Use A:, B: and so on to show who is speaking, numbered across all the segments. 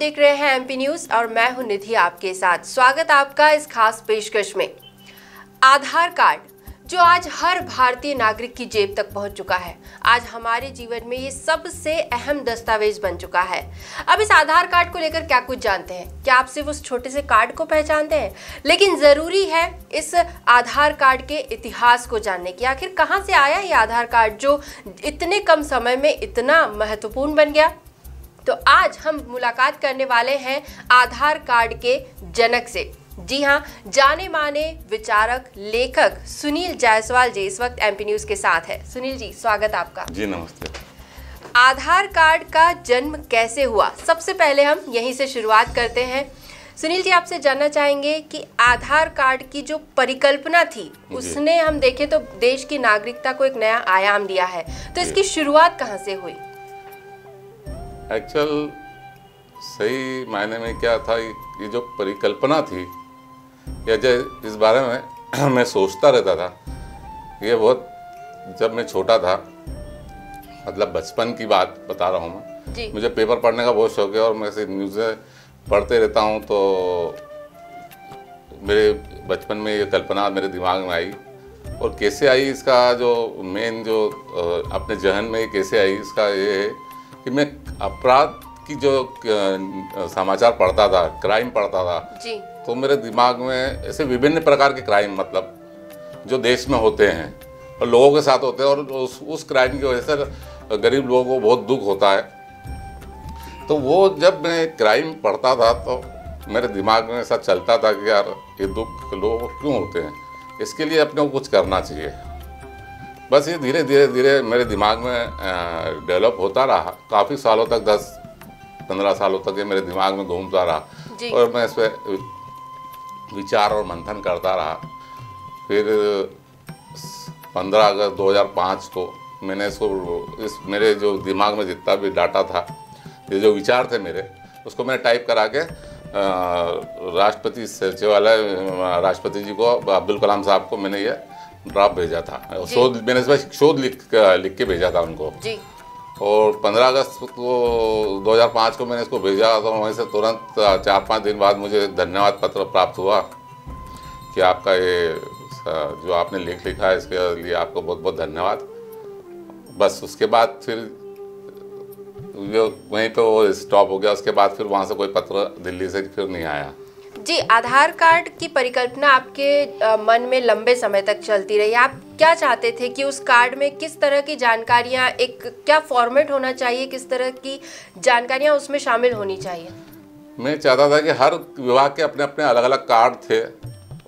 A: देख रहे हैं एमपी न्यूज और मैं हूं निधि आपके साथ। स्वागत आपका इस खास पेशकश में। आधार कार्ड जो आज हर भारतीय नागरिक की जेब तक पहुंच चुका है, आज हमारे जीवन में ये सबसे अहम दस्तावेज बन चुका है। अब इस आधार कार्ड को लेकर क्या कुछ जानते हैं? क्या आप सिर्फ उस छोटे से कार्ड को पहचानते हैं? लेकिन जरूरी है इस आधार कार्ड के इतिहास को जानने की। आखिर कहां से आया ये आधार कार्ड जो इतने कम समय में इतना महत्वपूर्ण बन गया? तो आज हम मुलाकात करने वाले हैं आधार कार्ड के जनक से। जी हाँ, जाने माने विचारक लेखक सुनील जायसवाल जी इस वक्त एमपी न्यूज के साथ है। सुनील जी, स्वागत आपका।
B: जी नमस्ते।
A: आधार कार्ड का जन्म कैसे हुआ, सबसे पहले हम यहीं से शुरुआत करते हैं। सुनील जी, आपसे जानना चाहेंगे कि आधार कार्ड की जो परिकल्पना थी उसने हम देखें तो देश की नागरिकता को एक नया आयाम दिया है, तो इसकी शुरुआत कहाँ से हुई?
B: एक्चुअल सही मायने में क्या था, ये जो परिकल्पना थी या जो इस बारे में मैं सोचता रहता था, ये बहुत जब मैं छोटा था, मतलब बचपन की बात बता रहा हूँ मैं। मुझे पेपर पढ़ने का बहुत शौक है और मैं ऐसे न्यूज़ें पढ़ते रहता हूँ, तो मेरे बचपन में ये कल्पना मेरे दिमाग में आई। और कैसे आई, इसका जो मेन जो अपने जहन में कैसे आई, इसका ये है कि मैं अपराध की जो समाचार पढ़ता था, क्राइम पढ़ता था
A: जी।
B: तो मेरे दिमाग में ऐसे विभिन्न प्रकार के क्राइम, मतलब जो देश में होते हैं और लोगों के साथ होते हैं, और उस क्राइम की वजह से गरीब लोगों को बहुत दुख होता है। तो वो जब मैं क्राइम पढ़ता था तो मेरे दिमाग में ऐसा चलता था कि यार ये दुख लोगों को क्यों होते हैं, इसके लिए अपने को कुछ करना चाहिए। बस ये धीरे धीरे धीरे मेरे दिमाग में डेवलप होता रहा। काफ़ी सालों तक, 10-15 सालों तक ये मेरे दिमाग में घूमता रहा और मैं इस पर विचार और मंथन करता रहा। फिर 15 अगस्त 2005 को मैंने इस मेरे जो दिमाग में जितना भी डाटा था, ये जो विचार थे मेरे, उसको मैंने टाइप करा के राष्ट्रपति सचिवालय, राष्ट्रपति जी को, अब्दुल कलाम साहब को मैंने ये ड्राफ्ट भेजा था। मैंने इस पर शोध लिख के भेजा था उनको जी। और 15 अगस्त को 2005 को मैंने इसको भेजा, तो वहीं से तुरंत 4-5 दिन बाद मुझे धन्यवाद पत्र प्राप्त हुआ कि आपका ये जो आपने लेख लिखा है इसके लिए आपको बहुत बहुत धन्यवाद। बस उसके बाद फिर वहीं पे वो स्टॉप हो गया। उसके बाद फिर वहाँ से कोई पत्र दिल्ली से फिर नहीं आया
A: जी। आधार कार्ड की परिकल्पना आपके मन में लंबे समय तक चलती रही। आप क्या चाहते थे कि उस कार्ड में किस तरह की जानकारियां, एक क्या फॉर्मेट होना चाहिए, किस तरह की जानकारियां उसमें शामिल होनी चाहिए?
B: मैं चाहता था कि हर विभाग के अपने अपने अलग अलग कार्ड थे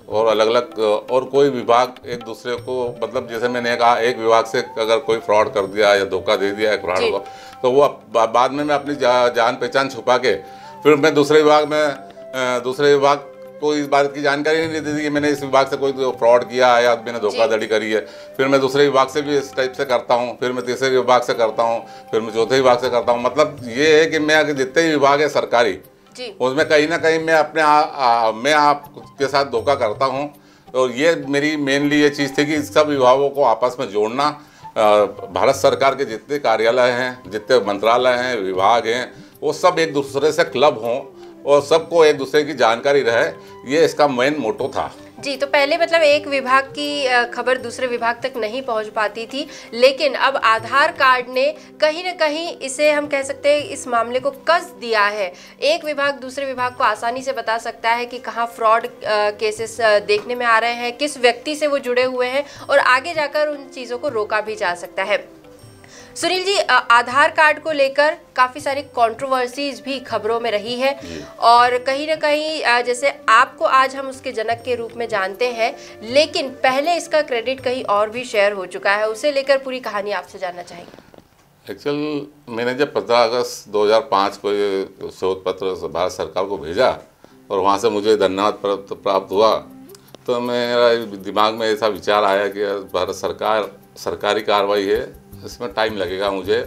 B: और अलग अलग, और कोई विभाग एक दूसरे को, मतलब जैसे मैंने कहा, एक विभाग से अगर कोई फ्रॉड कर दिया या धोखा दे दिया एक फ्रॉड को, तो वो बाद में मैं अपनी जान पहचान छुपा के फिर मैं दूसरे विभाग को इस बात की जानकारी नहीं देती थी कि मैंने इस विभाग से कोई फ्रॉड किया है या मैंने धोखाधड़ी करी है। फिर मैं दूसरे विभाग से भी इस टाइप से करता हूँ, फिर मैं तीसरे विभाग से करता हूँ, फिर मैं चौथे विभाग से करता हूँ। मतलब ये है कि मैं अगर जितने विभाग है सरकारी, उसमें कहीं ना कहीं मैं मैं आपके साथ धोखा करता हूँ। तो ये मेरी मेनली ये चीज़ थी कि सब विभागों को आपस में जोड़ना। भारत सरकार के जितने कार्यालय हैं, जितने मंत्रालय हैं, विभाग हैं, वो सब एक दूसरे से क्लब हों और सबको एक दूसरे की जानकारी रहे, ये इसका मेन मोटो था
A: जी। तो पहले मतलब एक विभाग की खबर दूसरे विभाग तक नहीं पहुंच पाती थी, लेकिन अब आधार कार्ड ने कहीं ना कहीं इसे हम कह सकते हैं इस मामले को कस दिया है। एक विभाग दूसरे विभाग को आसानी से बता सकता है कि कहाँ फ्रॉड केसेस देखने में आ रहे हैं, किस व्यक्ति से वो जुड़े हुए हैं, और आगे जाकर उन चीज़ों को रोका भी जा सकता है। सुनील जी, आधार कार्ड को लेकर काफ़ी सारी कंट्रोवर्सीज भी खबरों में रही है, और कहीं ना कहीं जैसे आपको आज हम उसके जनक के रूप में जानते हैं, लेकिन पहले इसका क्रेडिट कहीं और भी शेयर हो चुका है। उसे लेकर पूरी कहानी आपसे जानना चाहेंगे।
B: एक्चुअल मैंने जब 15 अगस्त 2005 को ये शोध पत्र भारत सरकार को भेजा और वहाँ से मुझे धन्यवाद प्राप्त हुआ, तो मेरा दिमाग में ऐसा विचार आया कि भारत सरकार सरकारी कार्रवाई है, इसमें टाइम लगेगा मुझे,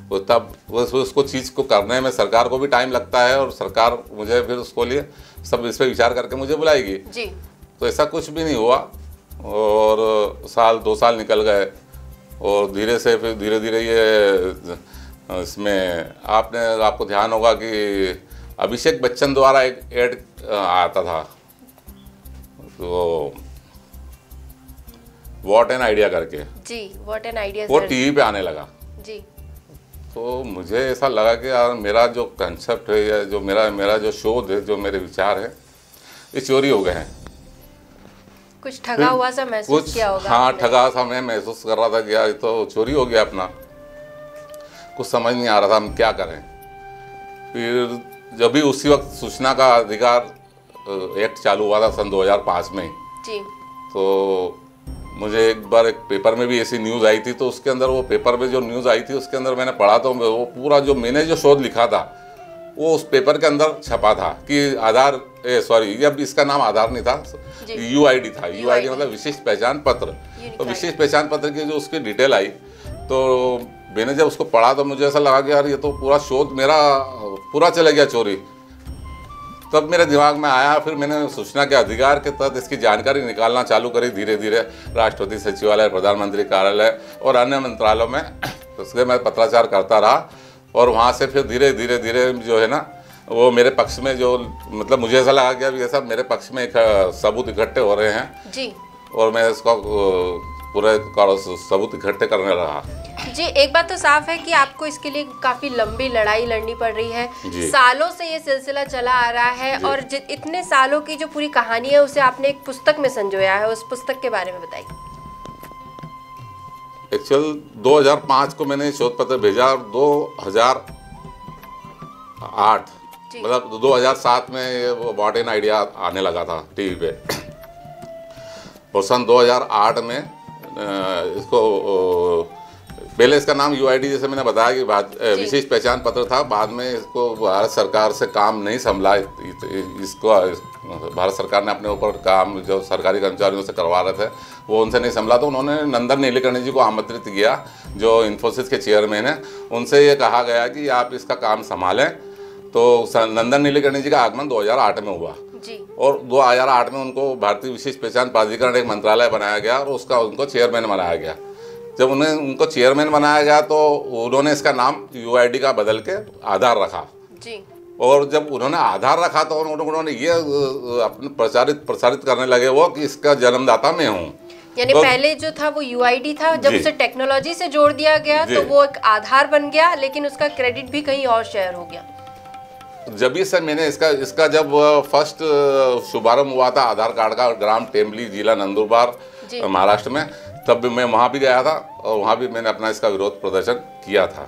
B: वो तब उसको चीज़ को करने में सरकार को भी टाइम लगता है और सरकार मुझे फिर उसको लिए सब इस पर विचार करके मुझे बुलाएगी जी। तो ऐसा कुछ भी नहीं हुआ और 2 साल निकल गए और फिर धीरे धीरे ये इसमें आपको ध्यान होगा कि अभिषेक बच्चन द्वारा एक एड आता था, तो व्हाट एन आइडिया करके
A: जी, व्हाट एन आइडिया,
B: वो टीवी पे आने लगा
A: जी।
B: तो मुझे ऐसा लगा कि यार मेरा जो कंसेप्ट है या जो मेरा जो शोध है, जो मेरे विचार है, ये चोरी हो गए हैं।
A: कुछ ठगा हुआ सा महसूस किया होगा?
B: हाँ, ठगा सा मैं महसूस कर रहा था कि यार ये तो चोरी हो गया अपना। कुछ समझ नहीं आ रहा था हम क्या करें। फिर जब भी उसी वक्त सूचना का अधिकार एक्ट चालू हुआ था सन 2005 में
A: जी,
B: तो मुझे एक बार एक पेपर में भी ऐसी न्यूज़ आई थी, तो उसके अंदर वो पेपर में जो न्यूज़ आई थी उसके अंदर मैंने पढ़ा, तो वो पूरा जो मैंने जो शोध लिखा था वो उस पेपर के अंदर छपा था कि आधार सॉरी, अब इसका नाम आधार नहीं था, यूआईडी था। यूआईडी मतलब विशिष्ट पहचान पत्र। तो विशिष्ट पहचान पत्र की जो उसकी डिटेल आई, तो मैंने जब उसको पढ़ा तो मुझे ऐसा लगा कि यार ये तो पूरा शोध मेरा पूरा चला गया चोरी। तब मेरे दिमाग में आया, फिर मैंने सूचना के अधिकार के तहत इसकी जानकारी निकालना चालू करी धीरे धीरे। राष्ट्रपति सचिवालय, प्रधानमंत्री कार्यालय और अन्य मंत्रालयों में उसके मैं पत्राचार करता रहा, और वहाँ से फिर धीरे धीरे जो है ना, वो मेरे पक्ष में जो मतलब मुझे ऐसा लगा कि अब ये सब मेरे पक्ष में एक सबूत इकट्ठे हो रहे हैं
A: जी,
B: और मैं इसको पूरे सबूत इकट्ठे करने रहा।
A: जी। एक बात तो साफ है कि आपको इसके लिए काफी लंबी लड़ाई लड़नी पड़ रही है। सालों से ये सिलसिला चला आ रहा है, और इतने सालों की जो पूरी कहानी है उसे आपने एक पुस्तक में संजोया है। उस पुस्तक के बारे में बताइए।
B: एक्चुअल 2005 को मैंने शोध पत्र भेजा, और 2008 मतलब 2007 में वो व्हाट एन आइडिया आने लगा था टीवी पे, और सन 2008 में इसको पहले इसका नाम यूआईडी, जैसे मैंने बताया कि विशेष पहचान पत्र था। बाद में इसको भारत सरकार से काम नहीं संभला, इसको भारत सरकार ने अपने ऊपर काम जो सरकारी कर्मचारियों से करवा रहे थे वो उनसे नहीं संभला, तो उन्होंने नंदन नीलेकर्णी जी को आमंत्रित किया, जो इन्फोसिस के चेयरमैन हैं। उनसे ये कहा गया कि आप इसका काम संभालें। तो नंदन नीलेकर्णी जी का आगमन 2008 में हुआ
A: जी, और
B: 2008 में उनको भारतीय विशिष्ट पहचान प्राधिकरण एक मंत्रालय बनाया गया, और उसका उनको चेयरमैन बनाया गया। जब उनको चेयरमैन बनाया गया तो उन्होंने इसका नाम यूआईडी का बदल के आधार रखा
A: जी।
B: और जब उन्होंने आधार रखा तो उन्होंने ये अपने प्रसारित करने लगे वो कि इसका जन्मदाता मैं हूँ।
A: यानी पहले जो था वो यूआईडी था, जब उसे टेक्नोलॉजी से जोड़ दिया गया तो वो एक आधार बन गया, लेकिन उसका क्रेडिट भी कहीं और शेयर हो गया।
B: जब ही सर मैंने इसका जब फर्स्ट शुभारंभ हुआ था आधार कार्ड का, ग्राम टेम्बली, जिला नंदुरबार, महाराष्ट्र में, तब भी मैं वहाँ भी गया था और वहाँ भी मैंने अपना इसका विरोध प्रदर्शन किया था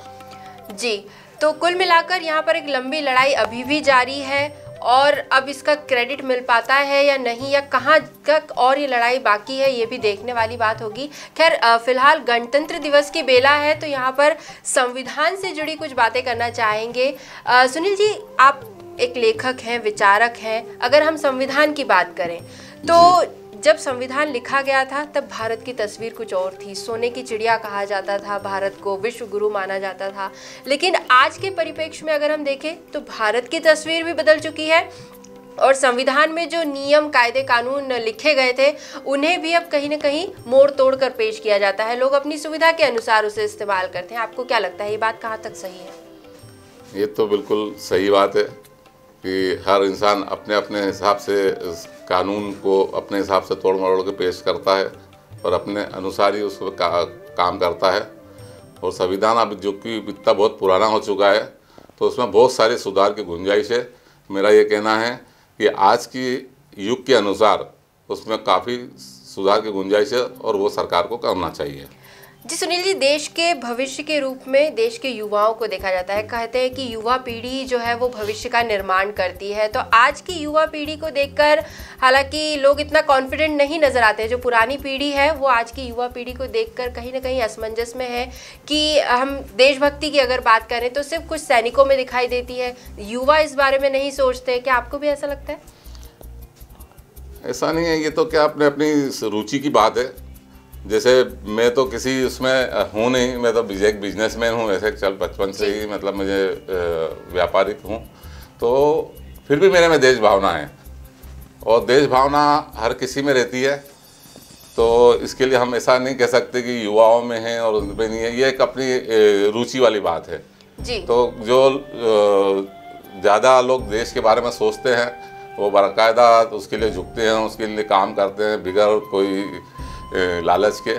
A: जी। तो कुल मिलाकर यहाँ पर एक लंबी लड़ाई अभी भी जारी है, और अब इसका क्रेडिट मिल पाता है या नहीं, या कहाँ तक और ये लड़ाई बाकी है, ये भी देखने वाली बात होगी। खैर फिलहाल गणतंत्र दिवस की बेला है, तो यहाँ पर संविधान से जुड़ी कुछ बातें करना चाहेंगे। सुनील जी, आप एक लेखक हैं, विचारक हैं। अगर हम संविधान की बात करें तो जब संविधान लिखा गया था तब भारत की तस्वीर कुछ और थी। सोने की चिड़िया कहा जाता था, भारत को विश्व गुरु माना जाता था। लेकिन आज के परिप्रेक्ष्य में अगर हम देखें तो भारत की तस्वीर भी बदल चुकी है, और संविधान में जो नियम, कायदे, कानून लिखे गए थे उन्हें भी अब कहीं ना कहीं मोड़ तोड़ कर पेश किया जाता है। लोग अपनी सुविधा के अनुसार उसे इस्तेमाल करते हैं। आपको क्या लगता है, ये बात कहाँ तक सही है?
B: ये तो बिल्कुल सही बात है कि हर इंसान अपने अपने हिसाब से कानून को अपने हिसाब से तोड़ मरोड़ के पेश करता है और अपने अनुसार ही उसको काम करता है। और संविधान अब जो कि इतना बहुत पुराना हो चुका है तो उसमें बहुत सारे सुधार की गुंजाइश है। मेरा ये कहना है कि आज की युग के अनुसार उसमें काफ़ी सुधार की गुंजाइश है और वो सरकार को करना चाहिए।
A: जी सुनील जी, देश के भविष्य के रूप में देश के युवाओं को देखा जाता है। कहते हैं कि युवा पीढ़ी जो है वो भविष्य का निर्माण करती है। तो आज की युवा पीढ़ी को देखकर हालांकि लोग इतना कॉन्फिडेंट नहीं नजर आते हैं। जो पुरानी पीढ़ी है वो आज की युवा पीढ़ी को देखकर कहीं ना कहीं असमंजस में है कि हम देशभक्ति की अगर बात करें तो सिर्फ कुछ सैनिकों में दिखाई देती है, युवा इस बारे में नहीं सोचते। क्या आपको भी ऐसा लगता है?
B: ऐसा नहीं है, ये तो क्या अपने अपनी रुचि की बात है। जैसे मैं तो किसी उसमें हूँ नहीं, मैं तो एक बिजनेसमैन हूँ वैसे, चल बचपन से ही मतलब मुझे व्यापारिक हूँ, तो फिर भी मेरे में देश भावना है और देश भावना हर किसी में रहती है। तो इसके लिए हम ऐसा नहीं कह सकते कि युवाओं में है और उनमें नहीं है, ये एक अपनी रुचि वाली बात है जी। तो जो ज़्यादा लोग देश के बारे में सोचते हैं, वो बाकायदा उसके लिए झुकते हैं, उसके लिए काम करते हैं बिगैर कोई लालच के,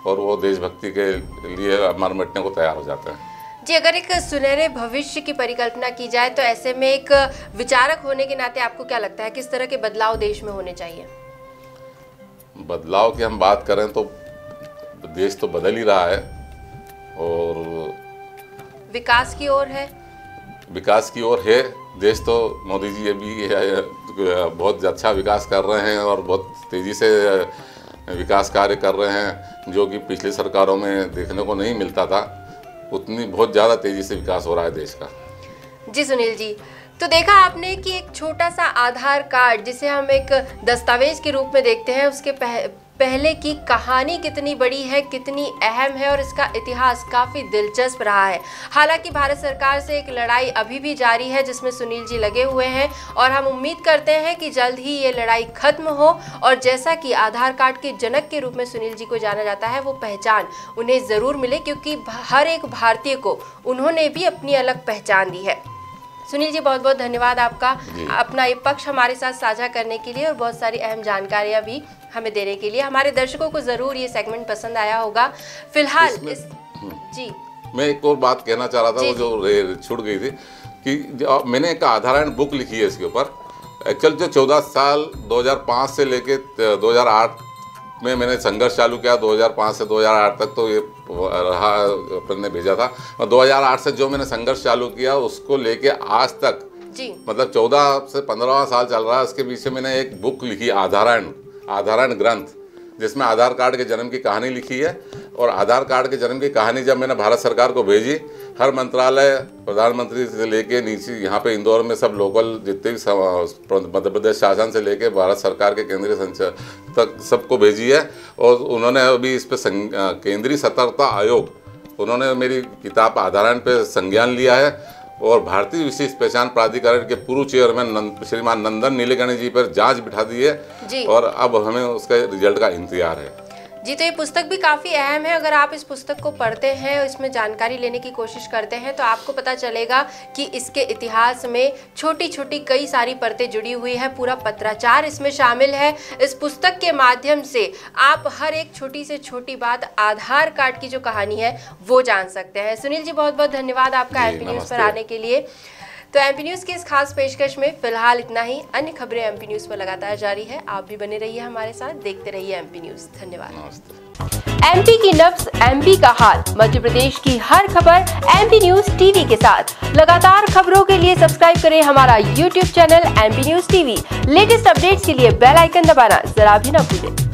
B: और वो देशभक्ति के लिए मर मिटने को तैयार हो जाते हैं।
A: जी, अगर एक सुनहरे भविष्य की परिकल्पना की जाए तो ऐसे में एक विचारक होने के नाते आपको क्या लगता है किस तरह के बदलाव देश में होने चाहिए?
B: बदलाव की हम बात करें तो देश तो बदल ही रहा है, और
A: विकास की ओर है।
B: विकास की ओर है देश, तो मोदी जी अभी बहुत अच्छा विकास कर रहे हैं और बहुत तेज़ी से विकास कार्य कर रहे हैं, जो कि पिछली सरकारों में देखने को नहीं मिलता था। उतनी बहुत ज़्यादा तेज़ी से विकास हो रहा है देश का।
A: जी सुनील जी, तो देखा आपने कि एक छोटा सा आधार कार्ड जिसे हम एक दस्तावेज के रूप में देखते हैं, उसके पहले की कहानी कितनी बड़ी है, कितनी अहम है, और इसका इतिहास काफ़ी दिलचस्प रहा है। हालांकि भारत सरकार से एक लड़ाई अभी भी जारी है जिसमें सुनील जी लगे हुए हैं, और हम उम्मीद करते हैं कि जल्द ही ये लड़ाई खत्म हो, और जैसा कि आधार कार्ड के जनक के रूप में सुनील जी को जाना जाता है, वो पहचान उन्हें ज़रूर मिले, क्योंकि हर एक भारतीय को उन्होंने भी अपनी अलग पहचान दी है। सुनील जी, बहुत बहुत धन्यवाद आपका अपना ये पक्ष हमारे साथ साझा करने के लिए और बहुत सारी अहम जानकारियाँ भी हमें देने के लिए। हमारे दर्शकों को ज़रूर ये सेगमेंट पसंद आया होगा। फिलहाल जी
B: मैं एक और बात कहना चाह रहा था, वो जो छूट गई थी, कि मैंने एक आधार बुक लिखी है इसके ऊपर। एक्चुअल जो 14 साल 2005 से लेके 2008 में मैंने संघर्ष चालू किया, 2005 से 2008 तक तो ये रहा, अपन ने भेजा था, और 2008 से जो मैंने संघर्ष चालू किया उसको लेके आज तक
A: जी,
B: मतलब 14 से 15वां साल चल रहा है। उसके पीछे मैंने एक बुक लिखी, आधारण ग्रंथ, जिसमें आधार कार्ड के जन्म की कहानी लिखी है। और आधार कार्ड के जन्म की कहानी जब मैंने भारत सरकार को भेजी, हर मंत्रालय, प्रधानमंत्री से लेके नीचे यहाँ पे इंदौर में सब लोकल जितने भी मध्य प्रदेश शासन से लेके भारत सरकार के केंद्रीय संचार तक सबको भेजी है। और उन्होंने अभी इस पर केंद्रीय सतर्कता आयोग, उन्होंने मेरी किताब आधारण पे संज्ञान लिया है, और भारतीय विशिष्ट पहचान प्राधिकरण के पूर्व चेयरमैन श्रीमान नंदन नीलेकणी जी पर जांच बिठा दी है, और अब हमें उसके रिजल्ट का इंतजार है।
A: जी, तो ये पुस्तक भी काफ़ी अहम है। अगर आप इस पुस्तक को पढ़ते हैं, इसमें जानकारी लेने की कोशिश करते हैं, तो आपको पता चलेगा कि इसके इतिहास में छोटी छोटी कई सारी परतें जुड़ी हुई है। पूरा पत्राचार इसमें शामिल है। इस पुस्तक के माध्यम से आप हर एक छोटी से छोटी बात, आधार कार्ड की जो कहानी है वो जान सकते हैं। सुनील जी, बहुत बहुत धन्यवाद आपका एमपी न्यूज़ पर आने के लिए। तो एमपी न्यूज़ की इस खास पेशकश में फिलहाल इतना ही। अन्य खबरें एमपी न्यूज़ पर लगातार जारी है। आप भी बने रहिए हमारे साथ, देखते रहिए एमपी न्यूज़। धन्यवाद। एमपी की नब्ज, एमपी का हाल, मध्य प्रदेश की हर खबर एमपी न्यूज़ टीवी के साथ। लगातार खबरों के लिए सब्सक्राइब करें हमारा YouTube channel MP news TV. Latest updates के लिए बेल आइकन दबाना जरा भी न भूलें।